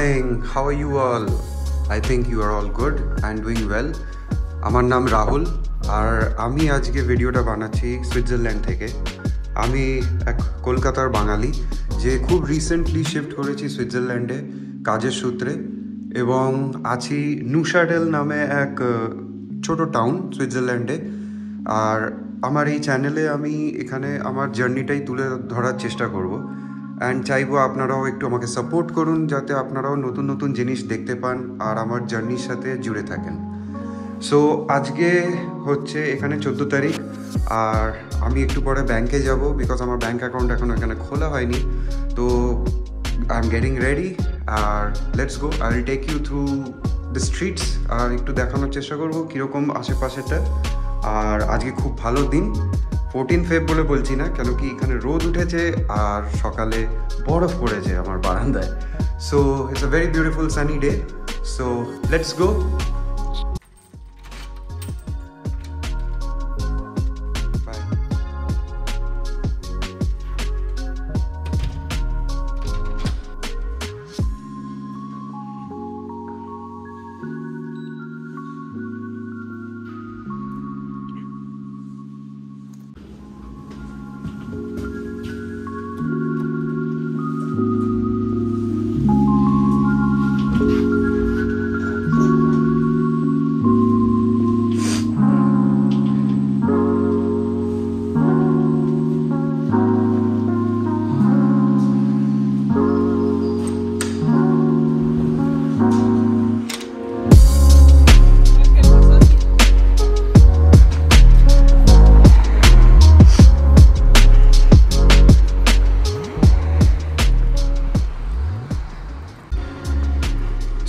morning. How are you all? I think you are all good and doing well. আমার নাম রাহুল আর আমি আজকে ভিডিওটা বানাচ্ছি সুইজারল্যান্ড থেকে। আমি এক কলকাতার বাঙালি যে খুব রিসেন্টলি শিফট করেছি সুইজারল্যান্ডে কাজের সূত্রে এবং আছি নুশাটেল নামে এক ছোট টাউন সুইজারল্যান্ডে। আর আমার এই চ্যানেলে আমি এখানে আমার জার্নিটাই তুলে ধরার চেষ্টা করব অ্যান্ড চাইবো আপনারাও একটু আমাকে সাপোর্ট করুন যাতে আপনারাও নতুন নতুন জিনিস দেখতে পান আর আমার জার্নির সাথে জুড়ে থাকেন। সো আজকে হচ্ছে এখানে 14 তারিখ আর আমি একটু পরে ব্যাংকে যাব বিকজ আমার ব্যাংক অ্যাকাউন্ট এখন এখানে খোলা হয়নি। তো আই এম গেটিং রেডি আর let's go. I will take you through the streets আর একটু দেখানোর চেষ্টা করবো কীরকম আশেপাশেটা। আর আজকে খুব ভালো দিন, 14 ফেব বলে বলছি না কেন কি এখানে রোদ উঠেছে আর সকালে বরফ পড়েছে আমার বারান্দায়। So it's a very beautiful sunny day. So let's go.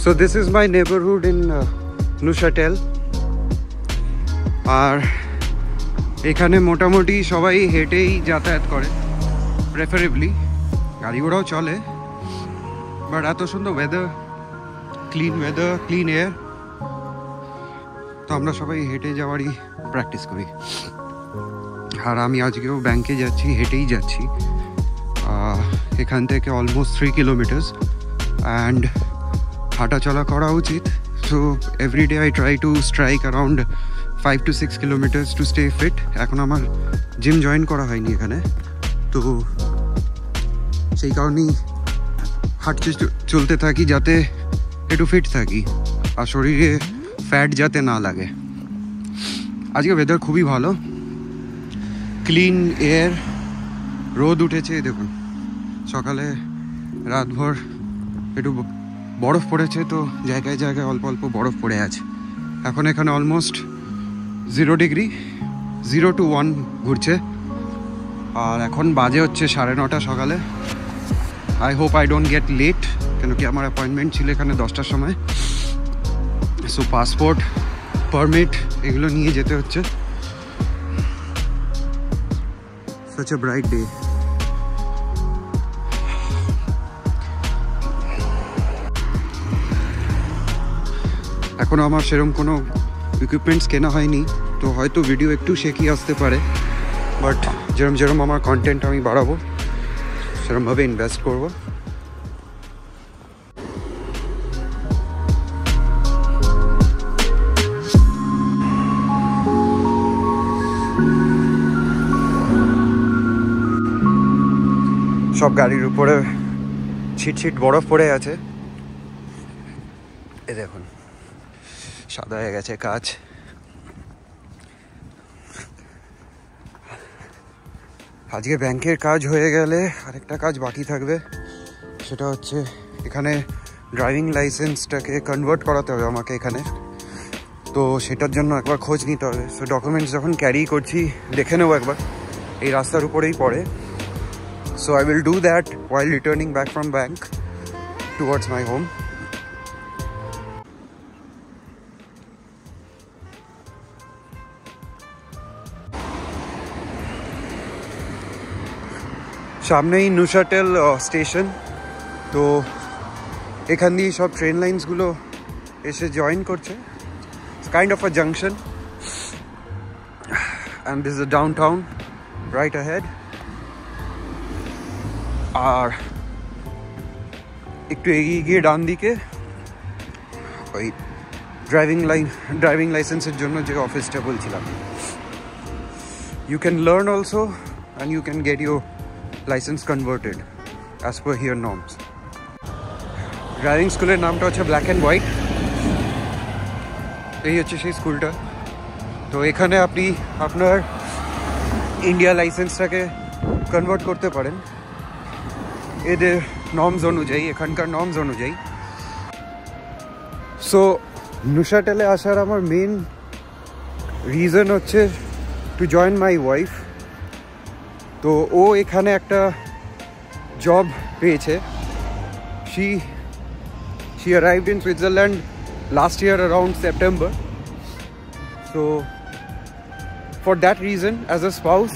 So this is my neighborhood in Neuchâtel আর এখানে মোটামুটি সবাই হেঁটেই যাতায়াত করে, প্রেফারেবলি গাড়ি ঘোড়াও চলে, বাট এত সুন্দর ওয়েদার, ক্লিন এয়ার, তো আমরা সবাই হেঁটে যাওয়ারই প্র্যাকটিস করি। আর আমি আজকেও ব্যাংকে যাচ্ছি, হেঁটেই যাচ্ছি এখান থেকে অলমোস্ট 3 কিলোমিটার্স অ্যান্ড হাঁটা চলা করা উচিত। So everyday I try to strike around 5 to 6 kilometres to stay fit. এখন আমার জিম জয়েন করা হয়নি এখানে, তো সেই কারণেই হাঁটতে চলতে থাকি যাতে একটু ফিট থাকি আর শরীরে ফ্যাট যাতে না লাগে। আজকে ওয়েদার খুবই ভালো, ক্লিন এয়ার, রোদ উঠেছে দেখুন, সকালে রাতভর একটু বরফ পড়েছে, তো জায়গায় জায়গায় অল্প অল্প বরফ পড়ে আছে। এখন এখানে অলমোস্ট 0 ডিগ্রি, 0 to 1 ঘুরছে আর এখন বাজে হচ্ছে 9:30 সকালে। I hope I don't get late কেন কি আমার অ্যাপয়েন্টমেন্ট ছিল এখানে 10টার সময়। সো পাসপোর্ট, পারমিট এগুলো নিয়ে যেতে হচ্ছে। such a bright day. এখনও আমার সেরকম কোনো ইকুইপমেন্টস কেনা হয়নি, তো হয়তো ভিডিও একটু শেকি আসতে পারে, বাট যেরম আমার কন্টেন্ট আমি বাড়াবো সেরমভাবে ইনভেস্ট করব। সব গাড়ির উপরে ছিট বরফ পড়ে আছে, এ দেখুন সাদা হয়ে গেছে কাঁচ। আজকে ব্যাংকের কাজ হয়ে গেলে আরেকটা কাজ বাকি থাকবে, সেটা হচ্ছে এখানে ড্রাইভিং লাইসেন্সটাকে কনভার্ট করাতে হবে আমাকে এখানে, তো সেটার জন্য একবার খোঁজ নিতে হবে। সো ডকুমেন্টস যখন ক্যারি করছি দেখে নেবো একবার, এই রাস্তার উপরেই পড়ে। So I will do that while returning back from bank towards my home. সামনেই নুশাটেল স্টেশন, তো এখান দিয়ে সব ট্রেন লাইন্সগুলো এসে জয়েন করছে। It's kind of a junction and this is the downtown right ahead. আর একটু এগিয়ে গিয়ে ডান দিকে ওই ড্রাইভিং লাইসেন্সের জন্য যে অফিসটা বলছিলাম। You can learn also and you can get your license converted as per here norms. Driving স্কুলের নামটা হচ্ছে ব্ল্যাক অ্যান্ড হোয়াইট। এই হচ্ছে সেই স্কুলটা। তো এখানে আপনি আপনার ইন্ডিয়া লাইসেন্সটাকে কনভার্ট করতে পারেন এদের নর্মস অনুযায়ী, এখানকার নর্মস অনুযায়ী। সো নুসাটেলে আসার আমার মেন রিজন হচ্ছে টু জয়েন মাই ওয়াইফ। তো ও এখানে একটা জব পেয়েছে। she arrived in Switzerland last year around September. So for that reason, as a spouse,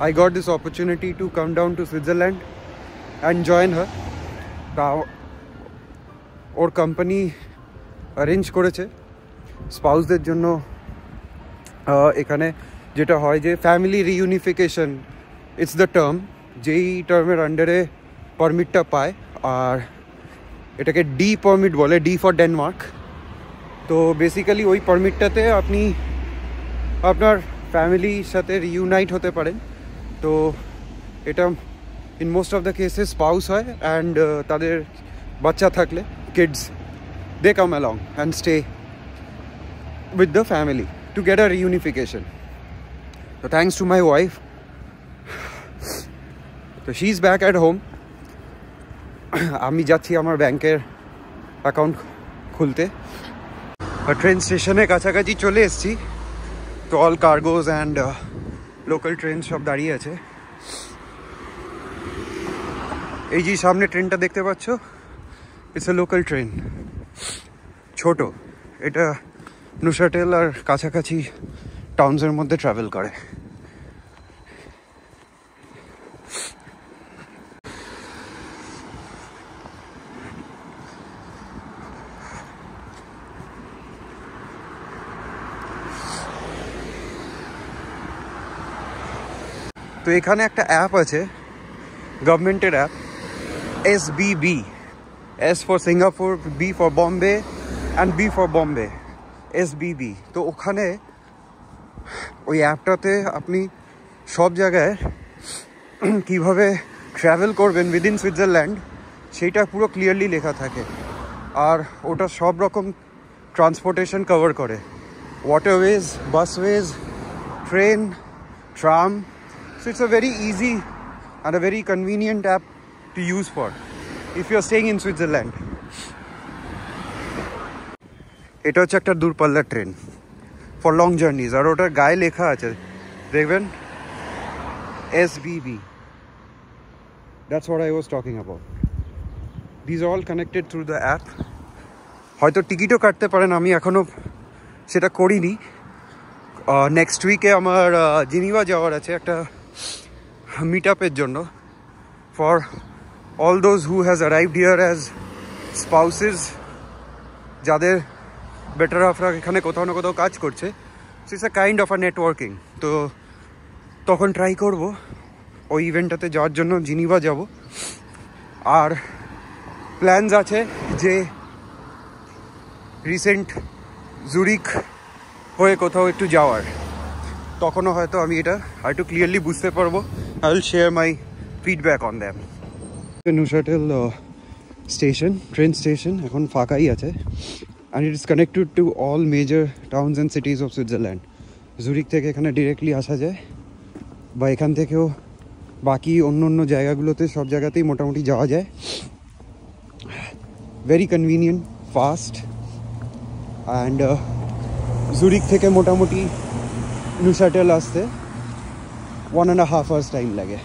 I got this opportunity to come down to Switzerland and join her. Or company arrange করেছে স্পাউসদের জন্য এখানে যেটা হয় যে family reunification, it's the term, যেই টার্মের আন্ডারে পারমিটটা পায়। আর এটাকে ডি পারমিট বলে, ডি ফর ডেনমার্ক। তো বেসিক্যালি ওই পারমিটটাতে আপনি আপনার ফ্যামিলির সাথে রিইউনাইট হতে পারেন। তো এটা in most of the cases spouse হয়, অ্যান্ড তাদের বাচ্চা থাকলে kids, they come along and stay with the family to get a reunification. So thanks to my wife, so she's back at home. আমি যাচ্ছি আমার ব্যাংকের অ্যাকাউন্ট খুলতে। Train স্টেশনের কাছাকাছি চলে এসেছি। তো অল কার্গোজ অ্যান্ড লোকাল ট্রেন সব দাঁড়িয়ে আছে। এই যে সামনে ট্রেনটা দেখতে পাচ্ছ, ইটস এ লোকাল ট্রেন, ছোট। এটা নুসাটেল আর কাছাকাছি টাউন্সের মধ্যে ট্রাভেল করে। তো এখানে একটা অ্যাপ আছে, গভর্নমেন্টের app, SBB, S for Singapore, B for Bombay and B for Bombay, SBB। তো ওখানে ওই অ্যাপটাতে আপনি সব জায়গায় কীভাবে ট্রাভেল করবেন উইদিন সুইজারল্যান্ড সেইটা পুরো ক্লিয়ারলি লেখা থাকে। আর ওটা সব রকম ট্রান্সপোর্টেশন কভার করে, waterways, busways, train, tram. So it's a very easy and a very convenient app to use for if you're staying in Switzerland. এটা হচ্ছে একটা দূরপাল্লার ট্রেন ফর লং জার্নিজ, আর ওটার গায়ে লেখা আছে দেখবেন SBB. That's what I was talking about. These are all connected through the app. হয়তো টিকিটও কাটতে পারেন, আমি এখনও সেটা করিনি। নেক্সট উইকে আমার জেনিভা যাওয়ার আছে একটা মিট আপের জন্য, for all those who has arrived here as spouses, যাদের বেটার হাফরা এখানে কোথাও না কোথাও কাজ করছে। So it's a kind of a networking. তো তখন ট্রাই করব ওই ইভেন্টটাতে যাওয়ার জন্য, জেনিভা যাব। আর প্ল্যানস আছে যে রিসেন্ট জুরিক হয়ে কোথাও একটু যাওয়ার, তখনও হয়তো আমি এটা আরেকটু ক্লিয়ারলি বুঝতে পারবো। I will share my feedback on them. Neuchatel station, train station এখন ফাঁকাই আছে, and it is connected to all major towns and cities of Switzerland. Zurich থেকে এখানে ডিরেক্টলি আসা যায়, বা এখান থেকেও বাকি অন্য অন্য জায়গাগুলোতে, সব জায়গাতেই মোটামুটি যাওয়া যায়। Very convenient, fast, and Zurich থেকে মোটামুটি নুসাটেল আসতে 1.5 hours টাইম লাগে।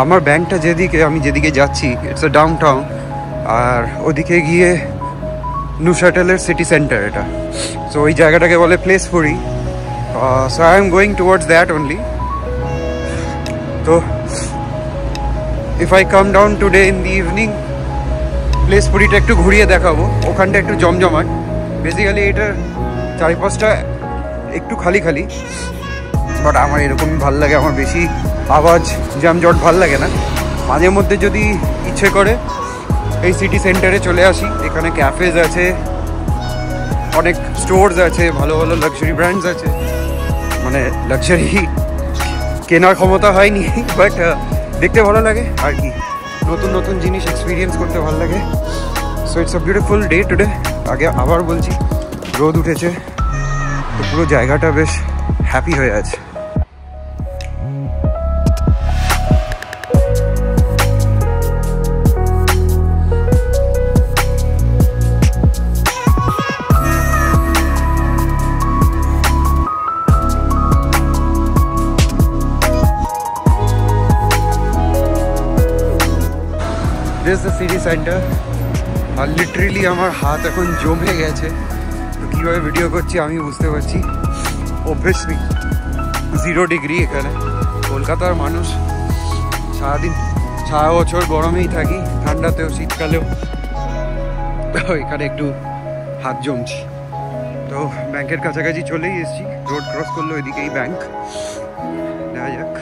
আমার ব্যাংকটা যেদিকে, আমি যেদিকে যাচ্ছি, ইটস আ ডাউন টাউন, আর ওদিকে গিয়ে নুসাটেলের সিটি সেন্টার এটা। সো ওই জায়গাটাকে বলে Place Pury. So I am going towards that only. তো if I come down today in the evening, প্লেসপুরিটা একটু ঘুরিয়ে দেখাবো। ওখানটা একটু জমজমাট, বেসিক্যালি এটার চারিপাশটা একটু খালি খালি, বাট আমার এরকমই ভাল লাগে, আমার বেশি আওয়াজ জ্যামজট ভাল লাগে না। মাঝে মধ্যে যদি ইচ্ছে করে এই সিটি সেন্টারে চলে আসি, এখানে ক্যাফেজ আছে, অনেক স্টোরস আছে, ভালো ভালো লাক্সারি ব্র্যান্ডস আছে। মানে লাক্সারি কেনার ক্ষমতা হয়নি, বাট দেখতে ভালো লাগে আর কি, নতুন নতুন জিনিস এক্সপিরিয়েন্স করতে ভালো লাগে। So it's a beautiful day today. আগে আবার বলছি, রোদ উঠেছে, তো পুরো জায়গাটা বেশ হ্যাপি হয়ে আছে। This is the city center. আর লিটারেলি আমার হাত এখন জমে গেছে, তো কীভাবে ভিডিও করছি আমি বুঝতে পারছি। অবভিয়াসলি 0 ডিগ্রি এখানে। কলকাতার মানুষ সারাদিন সারা বছর গরমেই থাকি, ঠান্ডাতেও শীতকালেও, এখানে একটু হাত জমছি। তো ব্যাংকের কাছাকাছি চলেই এসেছি, রোড ক্রস করলো এদিকেই ব্যাংক, দেখা যাক।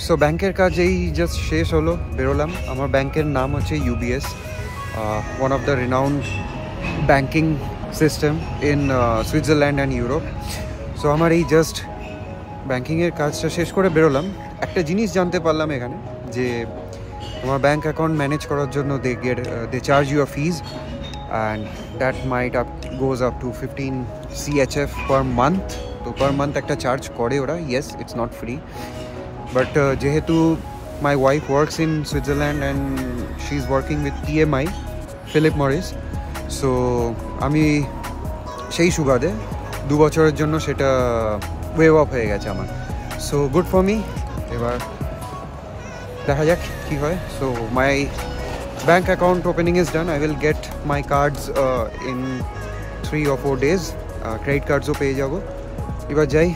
সো ব্যাংকের কাজ এই জাস্ট শেষ হলো, বেরোলাম। আমার ব্যাংকের নাম হচ্ছে UBS, one of the renowned banking system in Switzerland and Europe. So আমার এই জাস্ট ব্যাংকিংয়ের কাজটা শেষ করে বেরোলাম। একটা জিনিস জানতে পারলাম এখানে, যে আমার ব্যাংক অ্যাকাউন্ট ম্যানেজ করার জন্য they charge you a fee, and that might goes up to 15 CHF per month. তো পার মান্থ একটা চার্জ করে ওরা, yes, it's not free. But যেহেতু my wife works in Switzerland and she's working with PMI, Philip Morris, so আমি সেই সুবাদে 2 বছরের জন্য সেটা ওয়েভ অফ হয়ে গেছে আমার। So good for me. এবার দেখা যাক কী হয়। So my bank account opening is done. I will get my cards in 3 or 4 days। Credit কার্ডসও পেয়ে যাবো। এবার যাই,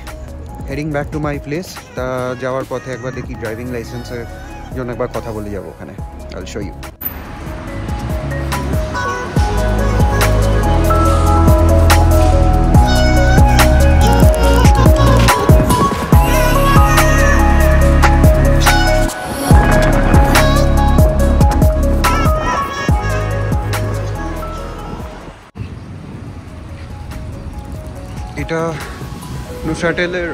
heading back to my place. তা যাওয়ার পথে একবার দেখি ড্রাইভিং লাইসেন্সের জন্য একবার কথা বলে যাবো ওখানে। I will show you. এটা নুসাটেলের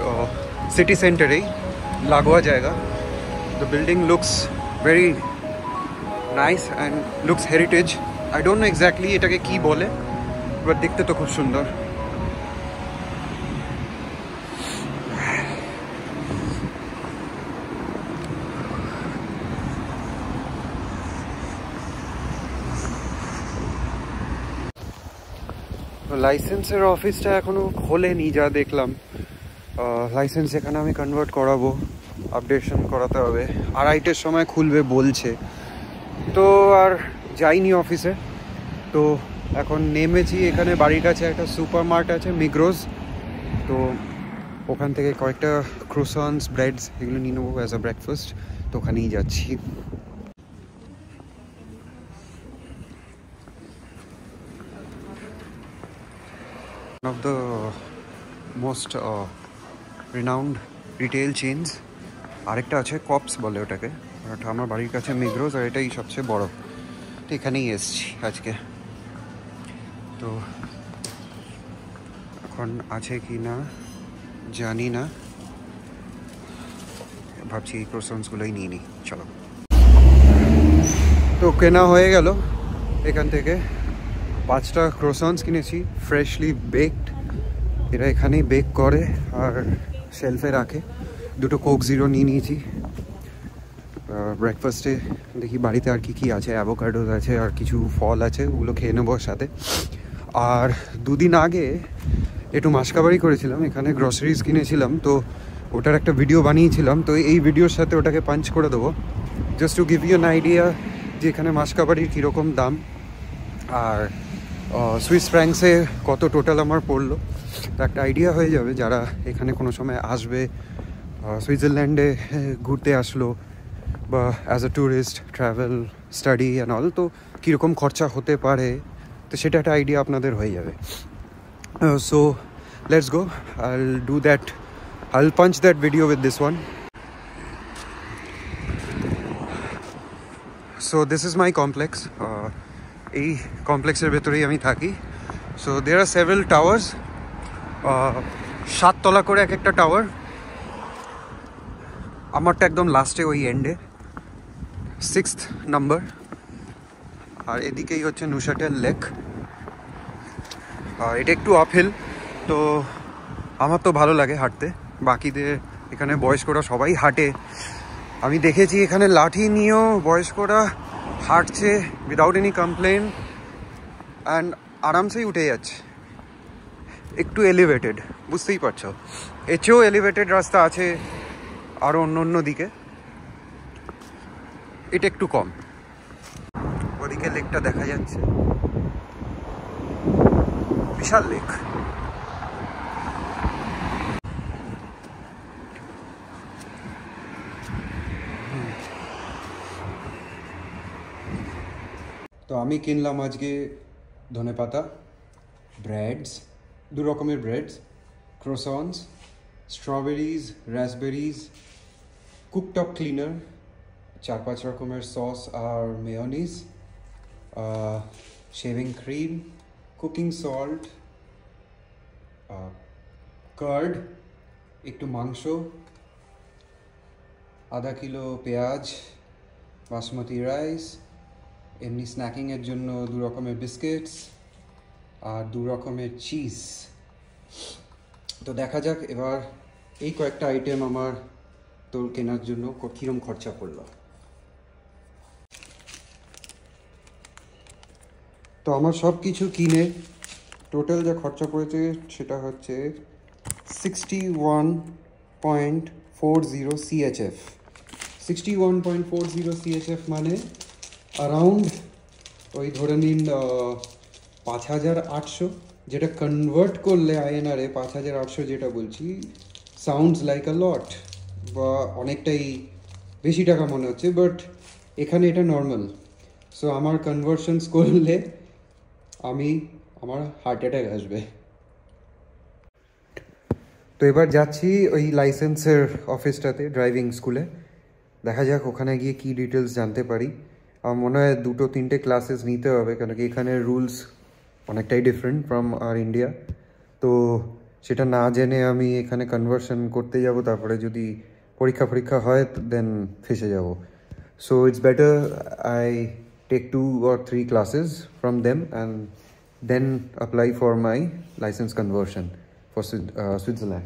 সিটি সেন্টারেই লাগোয়া জায়গা। The building looks very nice and looks heritage. I don't know exactly এটাকে কী বলে, বাট দেখতে তো খুব সুন্দর। লাইসেন্সের অফিসটা এখনও খোলেনি যা দেখলাম। লাইসেন্স এখানে আমি কনভার্ট করাবো, আপডেশন করাতে হবে, 2:30-এর সময় খুলবে বলছে। তো আর যাইনি অফিসে, তো এখন নেমেছি এখানে। বাড়ির কাছে একটা সুপার মার্ট আছে, মিগ্রোস, তো ওখান থেকে কয়েকটা ক্রোসান্স, ব্রেডস এগুলো নিয়ে নেবো অ্যাজ আ ব্রেকফাস্ট। তো ওখানেই যাচ্ছি। One of the most renowned retail chains। আরেকটা আছে কপস বলে ওটাকে, ওটা আমার বাড়ির কাছে মিগ্রোস, আর এটাই সবচেয়ে বড়। তো এখানেই এসছি আজকে। তো এখন আছে কি না জানি না, ভাবছি এই ক্রোসান্সগুলোই নিয়ে নিই। চলো। তো কেনা হয়ে গেল এখান থেকে। 5টা ক্রোসান্স কিনেছি, ফ্রেশলি বেকড। এরা এখানেই বেক করে আর শেলফে রাখে। 2টো কোক জিরো নিয়ে নিয়েছি। ব্রেকফাস্টে দেখি বাড়িতে আর কি আছে, অ্যাভোকাডোস আছে আর কিছু ফল আছে, ওগুলো খেয়ে নেবো সাথে। আর দুদিন আগে একটু মাসকাবারি করেছিলাম, এখানে গ্রসারিজ কিনেছিলাম, তো ওটার একটা ভিডিও বানিয়েছিলাম, তো এই ভিডিওর সাথে ওটাকে পাঞ্চ করে দেবো, just to give you an idea যে এখানে মাসকাবারির কীরকম দাম আর সুইস ফ্র্যাঙ্কসে কত টোটাল আমার পড়লো। তো একটা আইডিয়া হয়ে যাবে যারা এখানে কোনো সময় আসবে, সুইজারল্যান্ডে ঘুরতে আসলো বা as a tourist travel study and all, তো কীরকম খরচা হতে পারে, তো সেটা একটা আইডিয়া আপনাদের হয়ে যাবে। So let's go, I'll do that, I'll punch that video with this one. So this is my complex. এই কমপ্লেক্সের ভেতরেই আমি থাকি। So there are several towers, 7 তলা করে এক একটা টাওয়ার। আমারটা একদম লাস্টে ওই এন্ডে, 6th নাম্বার। আর এদিকেই হচ্ছে নুসাটেল লেক। এটা একটু আপহিল, তো আমার তো ভালো লাগে হাঁটতে। বাকিদের এখানে বয়স্করা সবাই হাঁটে, আমি দেখেছি এখানে লাঠি নিয়েও বয়স্করা হাঁটছে উইদাউট এনি কমপ্লেন অ্যান্ড আরামসেই উঠে যাচ্ছে। একটু এলিভেটেড, বুঝতেই পারছো, এর চেয়েও এলিভেটেড রাস্তা আছে আরও অন্য দিকে, এটা একটু কম। ওদিকে লেকটা দেখা যাচ্ছে, বিশাল লেক। তো আমি কিনলাম আজকে ধনেপাতা, ব্রেডস, 2 রকমের breads, croissants, strawberries, raspberries, cooktop cleaner, 4-5 রকমের সস আর mayonnaise, shaving cream, cooking salt, curd, একটু মাংস, আধা কিলো পেঁয়াজ, বাসমতি রাইস, এমনি স্ন্যাকিংয়ের জন্য 2 রকমের বিস্কিটস আর 2 রকমের চিজ। তো দেখা যাক এবার এই কয়েকটা আইটেম আমার তো কেনার জন্য কীরকম খরচা পড়লো। তো আমার সব কিছু কিনে টোটাল যা খরচা পড়েছে সেটা হচ্ছে 61.40 CHF। 61.40 CHF মানে অ্যারাউন্ড ওই ধরে নিন 5,800, যেটা কনভার্ট করলে INR-এ 5,800 যেটা বলছি, সাউন্ডস লাইক আ লট বা অনেকটাই বেশি টাকা মনে হচ্ছে, বাট এখানে এটা নর্মাল। সো আমার কনভার্সনস করলে আমার হার্ট অ্যাটাক আসবে। তো এবার যাচ্ছি ওই লাইসেন্সের অফিসটাতে, ড্রাইভিং স্কুলে, দেখা যাক ওখানে গিয়ে কি ডিটেলস জানতে পারি। আমার মনে হয় 2-3টে ক্লাসেস নিতে হবে, কারণ কি এখানের রুলস অনেকটাই ডিফারেন্ট ফ্রম আর ইন্ডিয়া। তো সেটা না জেনে আমি এখানে কনভার্সন করতে যাব, তারপরে যদি পরীক্ষা হয় দেন ফেসে যাব। So it's better I take 2 or 3 classes from them and then apply for my license conversion for Switzerland.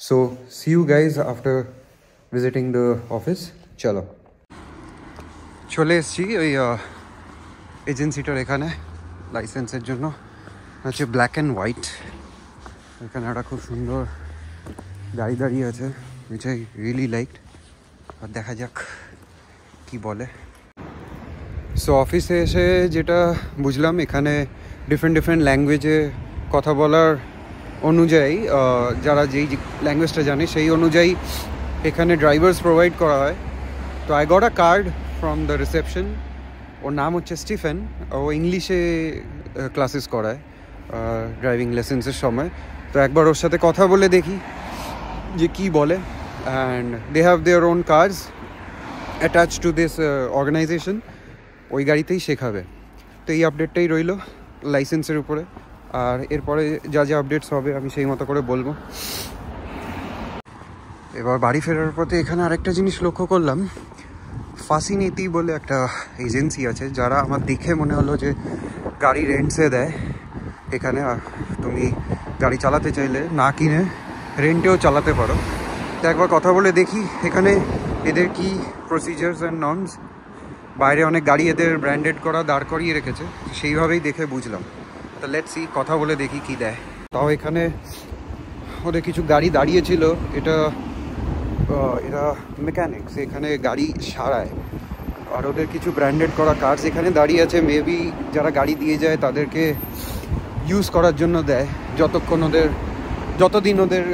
So see you guys after visiting the office. চলো, চলে এসেছি ওই এজেন্সিটার এখানে লাইসেন্সের জন্য। হচ্ছে ব্ল্যাক অ্যান্ড হোয়াইট, এখানে একটা খুব সুন্দর গাড়ি দাঁড়িয়ে আছে, which I really liked। আর দেখা যাক কি বলে। সো অফিসে এসে যেটা বুঝলাম, এখানে ডিফারেন্ট ল্যাঙ্গুয়েজে কথা বলার অনুযায়ী, যারা যেই ল্যাঙ্গুয়েজটা জানে সেই অনুযায়ী এখানে ড্রাইভার্স প্রোভাইড করা হয়। তো I got a card from the reception, ওর নাম হচ্ছে স্টিফেন, ও ইংলিশে ক্লাসেস করায় ড্রাইভিং লাইসেন্সের সময়। তো একবার ওর সাথে কথা বলে দেখি যে কী বলে। And they have their own cars attach to this organisation, ওই গাড়িতেই শেখাবে। তো এই আপডেটটাই রইল লাইসেন্সের উপরে, আর এরপরে যা আপডেটস হবে আমি সেই মতো করে বলবো। এবার বাড়ি ফেরার পথে এখানে আরেকটা জিনিস লক্ষ্য করলাম, ফাসিনেটি বলে একটা এজেন্সি আছে, যারা আমার দেখে মনে হলো যে গাড়ি রেন্টসে দেয় এখানে। তুমি গাড়ি চালাতে চাইলে না কিনে রেন্টেও চালাতে পারো। তো একবার কথা বলে দেখি এখানে এদের কি প্রসিজার্স অ্যান্ড নর্মস। বাইরে অনেক গাড়ি এদের ব্র্যান্ডেড করা দাঁড় করিয়ে রেখেছে, সেইভাবেই দেখে বুঝলাম। তো লেটস সি, কথা বলে দেখি কি দেয়। তাও এখানে ওদের কিছু গাড়ি দাঁড়িয়েছিল, এরা মেকানিক্স, এখানে গাড়ি সারায়। আর ওদের কিছু ব্র্যান্ডেড করা কার্স এখানে দাঁড়িয়ে আছে, মেবি যারা গাড়ি দিয়ে যায় তাদেরকে ইউজ করার জন্য দেয় যতদিন ওদের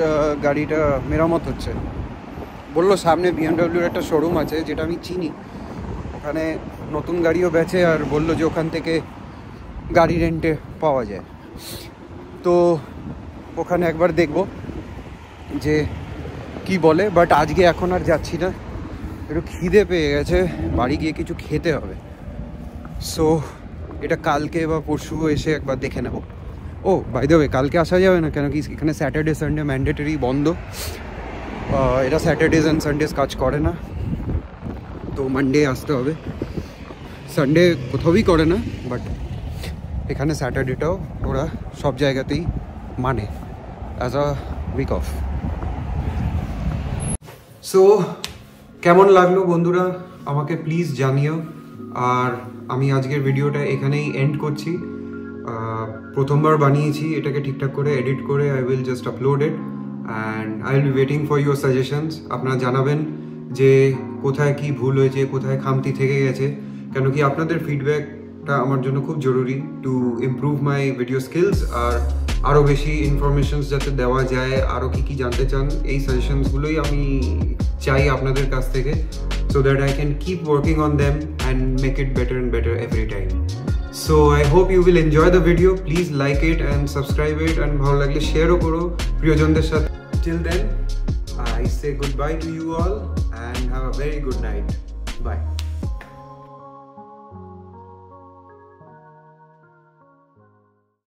গাড়িটা মেরামত হচ্ছে। বললো সামনে বিএমডব্লিউর একটা শোরুম আছে যেটা আমি চিনি, ওখানে নতুন গাড়িও বেচে, আর বললো যে ওখান থেকে গাড়ি রেন্টে পাওয়া যায়। তো ওখানে একবার দেখবো যে কি বলে, বাট আজকে এখন আর যাচ্ছি না, একটু খিদে পেয়ে গেছে, বাড়ি গিয়ে কিছু খেতে হবে। সো এটা কালকে বা পরশু এসে একবার দেখে নেব। ও বাই দ্য ওয়ে, কালকে আসা যাবে না, কেন কি এখানে স্যাটারডে সানডে ম্যান্ডেটরি বন্ধ, এরা স্যাটারডেজ অ্যান্ড সানডেজ কাজ করে না, তো মানডে আসতে হবে। সানডে কোথাওই করে না, বাট এখানে স্যাটারডেটাও ওরা সব জায়গাতেই মানে as a week off. So কেমন লাগলো বন্ধুরা আমাকে প্লিজ জানিও। আর আমি আজকের ভিডিওটা এখানেই এন্ড করছি। প্রথমবার বানিয়েছি এটাকে ঠিকঠাক করে এডিট করে, I will just upload it and I will be waiting for your suggestions. আপনারা জানাবেন যে কোথায় কি ভুল হয়েছে, কোথায় খামতি থেকে গেছে, কেন কি আপনাদের ফিডব্যাকটা আমার জন্য খুব জরুরি to improve my video skills. আর আরও বেশি ইনফরমেশনস যাতে দেওয়া যায়, আরও কী জানতে চান, এই সাজেশনসগুলোই আমি চাই আপনাদের কাছ থেকে, so that I can keep working on them and make it better and better every time. So I hope you will enjoy the video. Please like it and subscribe it, and bhalo lagle share o koro priyojonদের সাথে। Till then I say goodbye to you all and have a very good night. Bye.